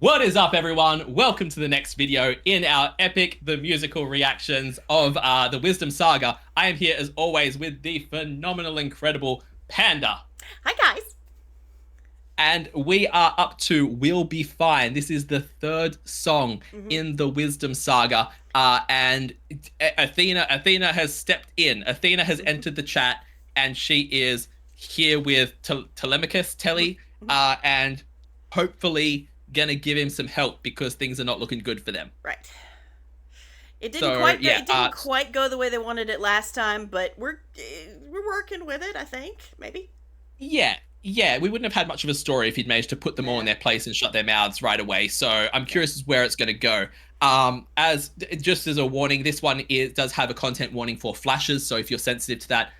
What is up, everyone? Welcome to the next video in our epic the musical reactions of the Wisdom Saga. I am here as always with the phenomenal, incredible Panda. Hi, guys. And we are up to We'll Be Fine. This is the third song Hmm. in the Wisdom Saga. And Athena has stepped in. Athena has Hmm. entered the chat, and she is here with Telemachus, Hmm. Telly, Hmm. and hopefully gonna give him some help because things are not looking good for them. Right. It didn't So quite go. yeah, It didn't quite go the way they wanted it last time, but we're working with it. I think maybe. yeah, we wouldn't have had much of a story if he'd managed to put them all in Nah. their place and shut their mouths right away. So I'm Yeah. curious as where it's going to go. As just as a warning, this one does have a content warning for flashes. So if you're sensitive to that,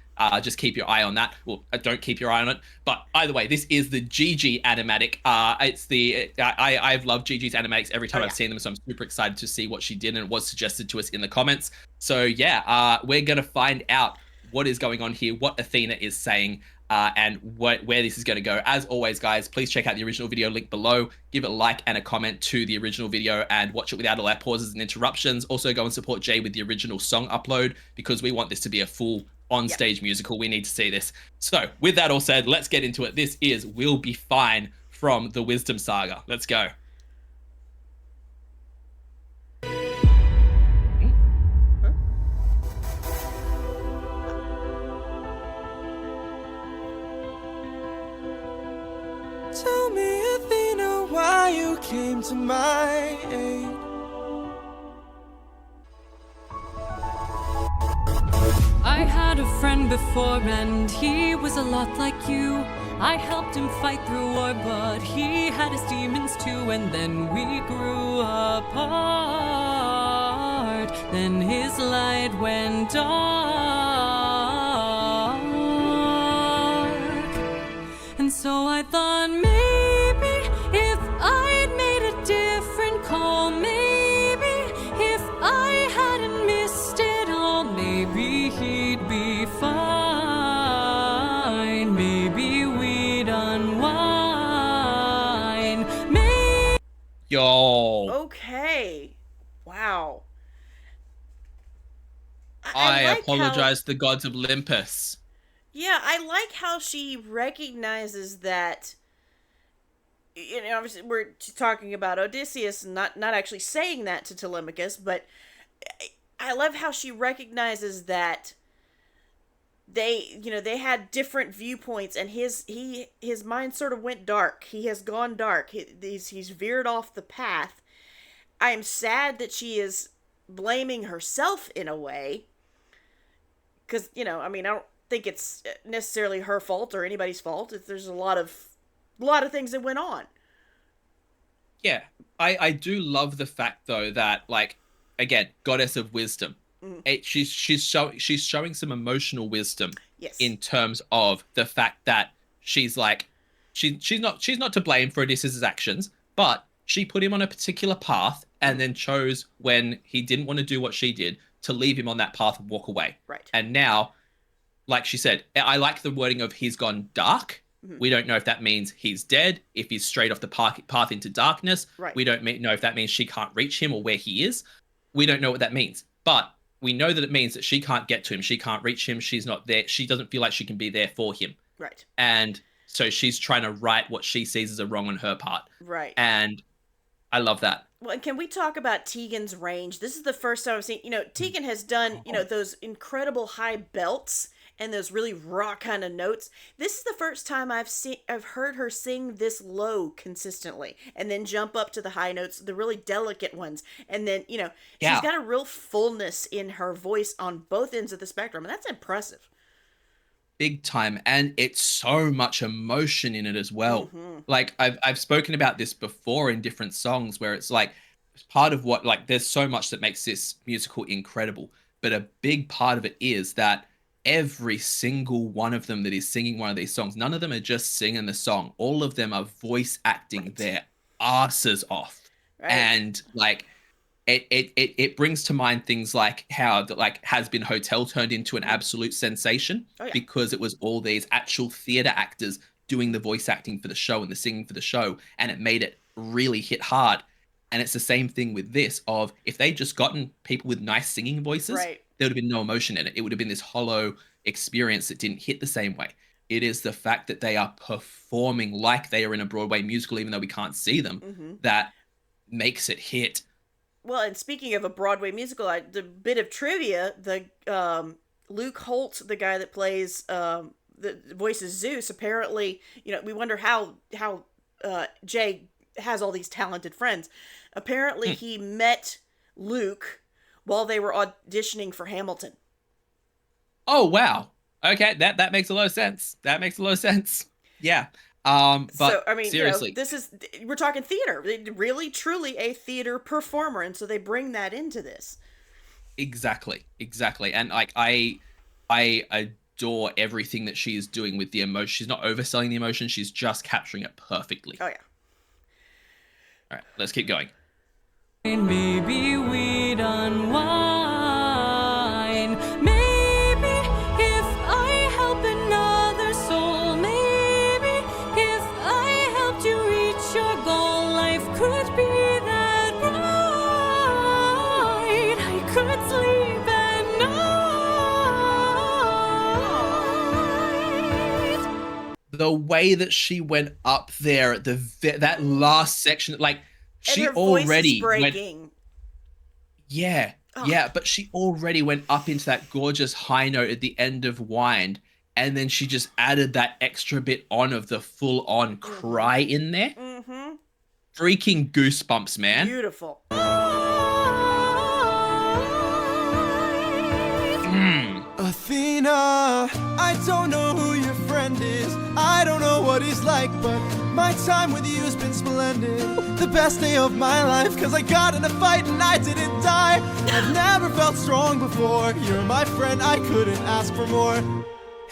just keep your eye on that. Well, don't keep your eye on it. But either way, this is the GG animatic. It's the I've loved GG's animatics every Oh time I've yeah. seen them, so I'm super excited to see what she did, and it was suggested to us in the comments. So yeah, we're gonna find out what is going on here, what Athena is saying, and where this is going to go. As always, guys, please check out the original video link below. Give it a like and a comment to the original video and watch it without all our pauses and interruptions. Also, go and support Jay with the original song upload because we want this to be a full Yep. on-stage musical. We need to see this. So, with that all said, let's get into it. This is We'll Be Fine from the Wisdom Saga. Let's go. Huh? Tell me, Athena, why you came to my aid. I had a friend before and he was a lot like you. I helped him fight through war, but he had his demons too. And then we grew apart. Then his light went dark. And so I thought maybe if I'd made a different call, maybe if I hadn't missed it all, maybe he'd be fine. Maybe we'd unwind. Maybe. Yo, Okay. Wow. I I like how. apologize to the gods of Olympus. Yeah, I like how she recognizes that. Obviously we're talking about Odysseus, not actually saying that to Telemachus, but I love how she recognizes that they had different viewpoints, and his mind sort of went dark. He has gone dark. He's veered off the path. I am sad that she is blaming herself in a way, because I mean, I don't think it's necessarily her fault or anybody's fault. There's a lot of things that went on. Yeah, I do love the fact though that, like, again, goddess of wisdom. Mm, She's showing some emotional wisdom yes. in terms of the fact that she's like she's not to blame for Odysseus' actions, but she put him on a particular path and Mm, then chose, when he didn't want to do what she did, to leave him on that path and walk away. right. And now, like she said, I like the wording of he's gone dark. Mm, We don't know if that means he's dead, if he's straight off the path into darkness. right. We don't know if that means she can't reach him or where he is. We don't know what that means. But we know that it means that she can't get to him. She can't reach him. She's not there. She doesn't feel like she can be there for him. Right. And so she's trying to right what she sees as a wrong on her part. Right. And I love that. Well, and can we talk about Tegan's range? This is the first time I've seen, Tegan has done, those incredible high belts and those really raw kind of notes. This is the first time I've heard her sing this low consistently and then jump up to the high notes, the really delicate ones. And then, she's Yeah, got a real fullness in her voice on both ends of the spectrum, and that's impressive. big time. And it's so much emotion in it as well. Mhm. Like I've spoken about this before in different songs where it's like part of what, like, there's so much that makes this musical incredible, but a big part of it is that every single one of them that is singing one of these songs, none of them are just singing the song. All of them are voice acting Right. their asses off. Right. And like it brings to mind things like how, like, Has Been Hotel turned into an Mhm. absolute sensation Oh yeah. because it was all these actual theater actors doing the voice acting for the show and the singing for the show, and it made it really hit hard. And it's the same thing with this of if they'd just gotten people with nice singing voices, Right. there would have been no emotion in it. It would have been this hollow experience that didn't hit the same way. It is the fact that they are performing like they are in a Broadway musical, even though we can't see them, that makes it hit. Well, and speaking of a Broadway musical, the bit of trivia, the Luke Holt, the guy that plays the voices Zeus, apparently, we wonder how Jay has all these talented friends. Apparently, he met Luke while they were auditioning for Hamilton. Oh wow. Okay, that makes a lot of sense. That makes a lot of sense. Yeah. But So, I mean, seriously, we're talking theater. Really, truly a theater performer, and so they bring that into this. exactly. And like I adore everything that she is doing with the emotion. She's not overselling the emotion, she's just capturing it perfectly. Oh, yeah. All right, let's keep going. Maybe we'd unwind. Maybe if I help another soul. Maybe if I helped you reach your goal, life could be that bright. I could sleep at night. The way that she went up there at that last section, like And she her voice is already went, breaking. yeah, Oh. yeah, but she already went up into that gorgeous high note at the end of Wind, and then she just added that extra bit on of the full on cry in there. Mm-hmm. Freaking goosebumps, man. Beautiful. Athena, I don't know who your friend is. I don't know what he's like, but my time with you has been splendid. The best day of my life, cause I got in a fight and I didn't die. I've never felt strong before. You're my friend, I couldn't ask for more.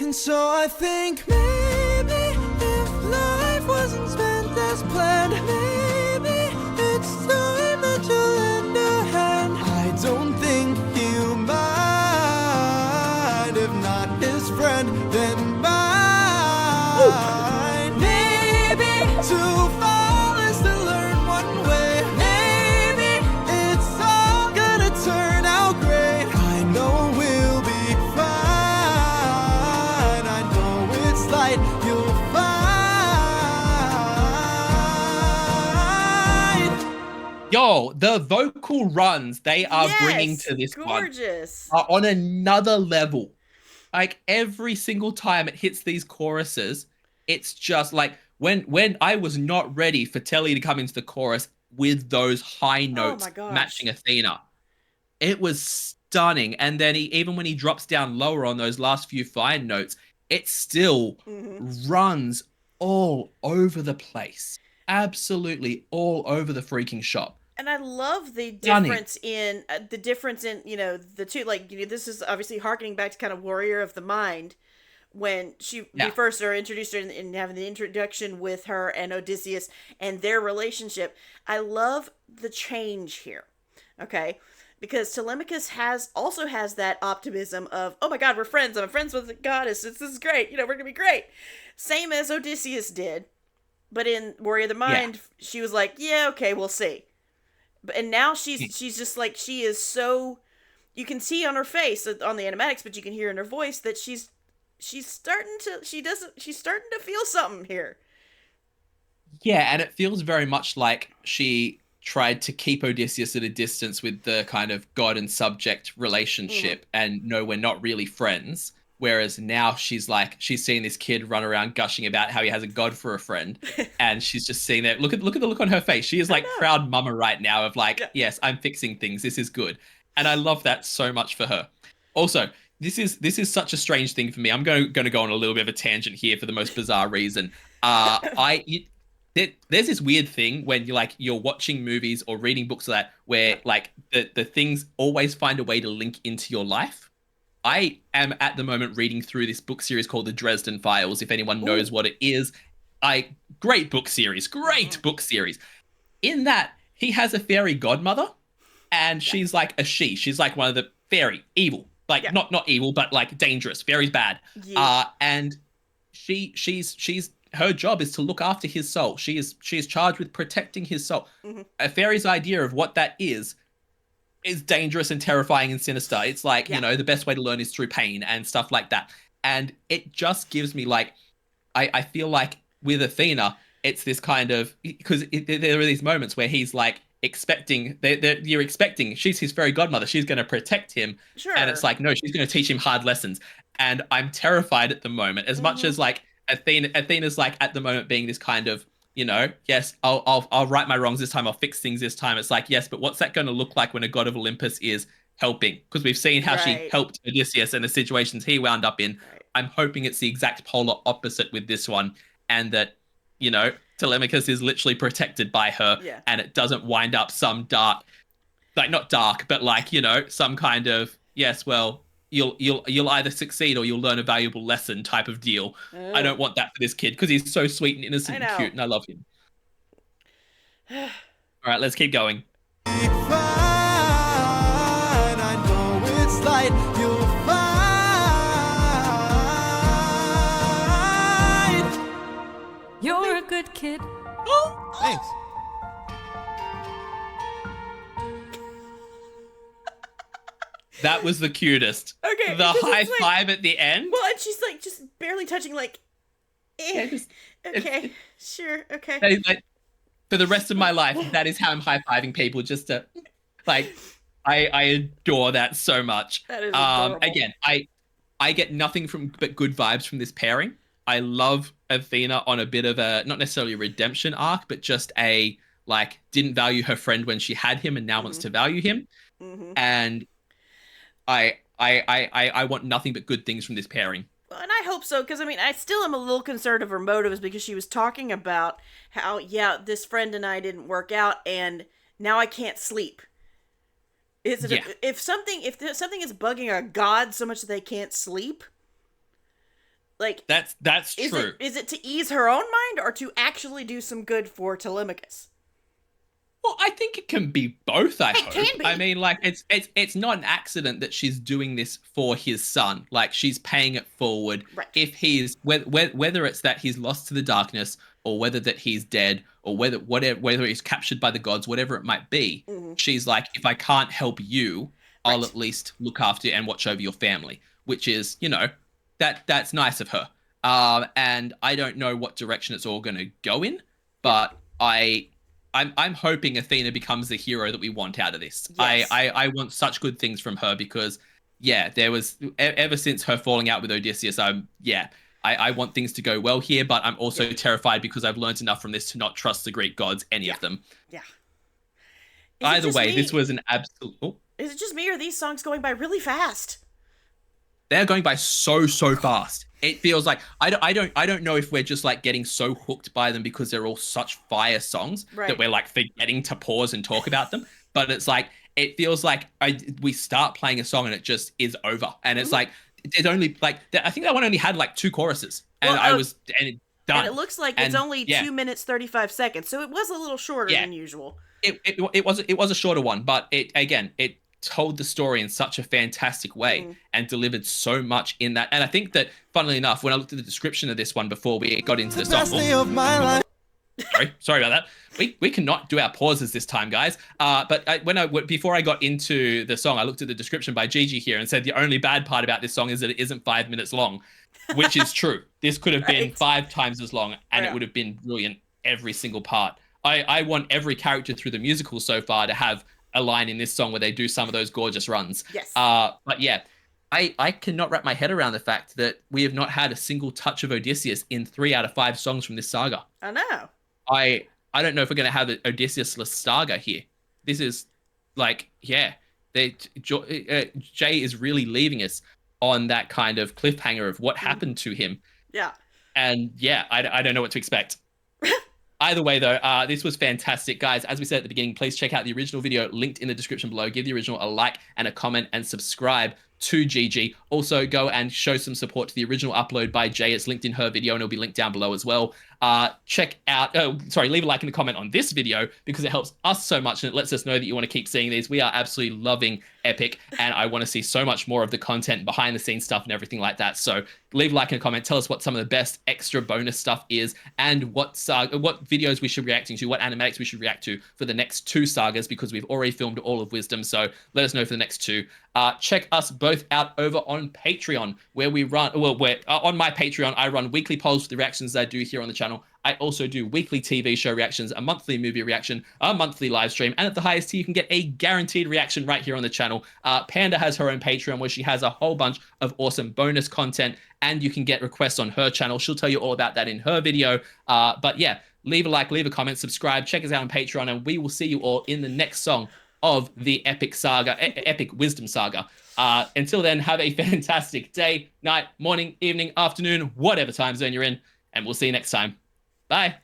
And so I think maybe if life wasn't spent as planned, maybe it's time that you lend a hand. I don't think he'll mind. If not his friend, then mine. Maybe to fall is to learn one way. Maybe it's all gonna turn out great. I know we'll be fine. I know it's light you'll find. Yo, the vocal runs they are bringing to this gorgeous. one are on another level. Like every single time it hits these choruses, it's just like when I was not ready for Telly to come into the chorus with those high notes my gosh. matching Athena. It was stunning. And then even when he drops down lower on those last few fine notes, it still runs all over the place. Absolutely all over the freaking shop. And I love the Stunning. difference in the two, like, this is obviously harkening back to kind of Warrior of the Mind, when we first are introduced her and having the introduction with her and Odysseus and their relationship. I love the change here. Okay, because Telemachus also has that optimism of, oh my god, we're friends, I'm friends with the goddess, this is great, we're gonna be great, same as Odysseus did. But in Warrior of the Mind, she was like, yeah, okay, we'll see. And now she's just like, she is so, you can see on her face on the animatics, but you can hear in her voice that she's starting to feel something here. Yeah, and it feels very much like she tried to keep Odysseus at a distance with the kind of god and subject relationship and no, we're not really friends. Whereas now she's seeing this kid run around gushing about how he has a god for a friend, and she's just seeing that. Look at the look on her face. She is like proud mama right now of like, yes, I'm fixing things. This is good, and I love that so much for her. Also, this is such a strange thing for me. I'm going to go on a little bit of a tangent here for the most bizarre reason. There's this weird thing when you're watching movies or reading books like that where like the things always find a way to link into your life. I am at the moment reading through this book series called The Dresden Files. If anyone knows what it is, great book series. In that, he has a fairy godmother, and she's like a she. She's like one of the fairy evil, not evil, but like dangerous. Fairy's bad. Yeah. And she's her job is to look after his soul. She is charged with protecting his soul. Mm-hmm. A fairy's idea of what that is dangerous and terrifying and sinister. It's like, Yeah. the best way to learn is through pain and stuff like that. And it just gives me like, I feel like with Athena, it's this kind of, because there are these moments where he's like you're expecting, she's his fairy godmother, she's going to protect him. Sure. And it's like, no, she's going to teach him hard lessons. And I'm terrified at the moment, as much as like Athena's like at the moment being this kind of, yes, I'll right my wrongs this time, I'll fix things this time. It's like, yes, but what's that going to look like when a god of Olympus is helping? Because we've seen how she helped Odysseus and the situations he wound up in. Right. I'm hoping it's the exact polar opposite with this one, and that, Telemachus is literally protected by her, and it doesn't wind up some dark, like not dark, but like, some kind of, yes, well, you'll either succeed or you'll learn a valuable lesson type of deal. I don't want that for this kid because he's so sweet and innocent and cute, and I love him. All right, let's keep going. Fine, I know it's light, you'll find. You're a good kid. Thanks. That was the cutest. Okay. The because high it's like- five at the end. Well, and she's like just barely touching, like, Yeah, just- okay, sure, okay. That is, like, for the rest of my life, that is how I'm high-fiving people, just to, like, I adore that so much. That is adorable. Again, I get nothing but good vibes from this pairing. I love Athena on a bit of a, not necessarily a redemption arc, but just a, like, didn't value her friend when she had him and now wants to value him. Mm-hmm. And I want nothing but good things from this pairing. Well, and I hope so, because, I mean, I still am a little concerned of her motives, because she was talking about how, this friend and I didn't work out, and now I can't sleep. Is it if something is bugging a god so much that they can't sleep? Like, that's true. Is it to ease her own mind, or to actually do some good for Telemachus? Well, I think it can be both, I hope. can be. I mean, like, it's not an accident that she's doing this for his son. Like, she's paying it forward. Right. If he's, whether it's that he's lost to the darkness, or whether that he's dead, or whether he's captured by the gods, whatever it might be, she's like, if I can't help you, I'll at least look after and watch over your family, which is, that's nice of her. And I don't know what direction it's all going to go in, but I'm hoping Athena becomes the hero that we want out of this. Yes. I want such good things from her because, there was, ever since her falling out with Odysseus, I want things to go well here, but I'm also terrified because I've learned enough from this to not trust the Greek gods, any of them. Yeah. Either way, this was an absolute... Oh, Is it just me, or are these songs going by really fast? they're going by so fast. It feels like I don't know if we're just like getting so hooked by them because they're all such fire songs that we're like forgetting to pause and talk about them. But it's like it feels like we start playing a song and it just is over, and it's like it's only like I think that one only had like 2 choruses, and it's done. And it looks like it's only 2 minutes 35 seconds, so it was a little shorter than usual. It was a shorter one, but it told the story in such a fantastic way and delivered so much in that. And I think that, funnily enough, when I looked at the description of this one before we got into the song, Best day of my life. sorry about that. We cannot do our pauses this time, guys. But before I got into the song, I looked at the description by Gigi here and said the only bad part about this song is that it isn't 5 minutes long, which is true. This could have been 5 times as long, and it would have been brilliant every single part. I want every character through the musical so far to have a line in this song where they do some of those gorgeous runs. Yes. But yeah, I cannot wrap my head around the fact that we have not had a single touch of Odysseus in 3 out of 5 songs from this saga. I know. I don't know if we're going to have an Odysseus-less saga here. This is like, Jay is really leaving us on that kind of cliffhanger of what happened to him. Yeah. And I don't know what to expect. Either way, though, this was fantastic. Guys, as we said at the beginning, please check out the original video linked in the description below. Give the original a like and a comment and subscribe to Gigi. Also, go and show some support to the original upload by Jay. It's linked in her video and it'll be linked down below as well. Check out, leave a like and a comment on this video because it helps us so much and it lets us know that you want to keep seeing these. We are absolutely loving Epic and I want to see so much more of the content, behind the scenes stuff and everything like that. So leave a like and a comment. Tell us what some of the best extra bonus stuff is and what videos we should be reacting to, what animatics we should react to for the next 2 sagas, because we've already filmed all of Wisdom. So let us know for the next 2. Check us both out over on Patreon, where we run, on my Patreon, I run weekly polls for the reactions that I do here on the channel. I also do weekly TV show reactions, a monthly movie reaction, a monthly live stream, and at the highest tier, you can get a guaranteed reaction right here on the channel. Panda has her own Patreon where she has a whole bunch of awesome bonus content, and you can get requests on her channel. She'll tell you all about that in her video. But yeah, leave a like, leave a comment, subscribe, check us out on Patreon, and we will see you all in the next song of the Epic Saga, Epic Wisdom Saga. Until then, have a fantastic day, night, morning, evening, afternoon, whatever time zone you're in, and we'll see you next time. Bye.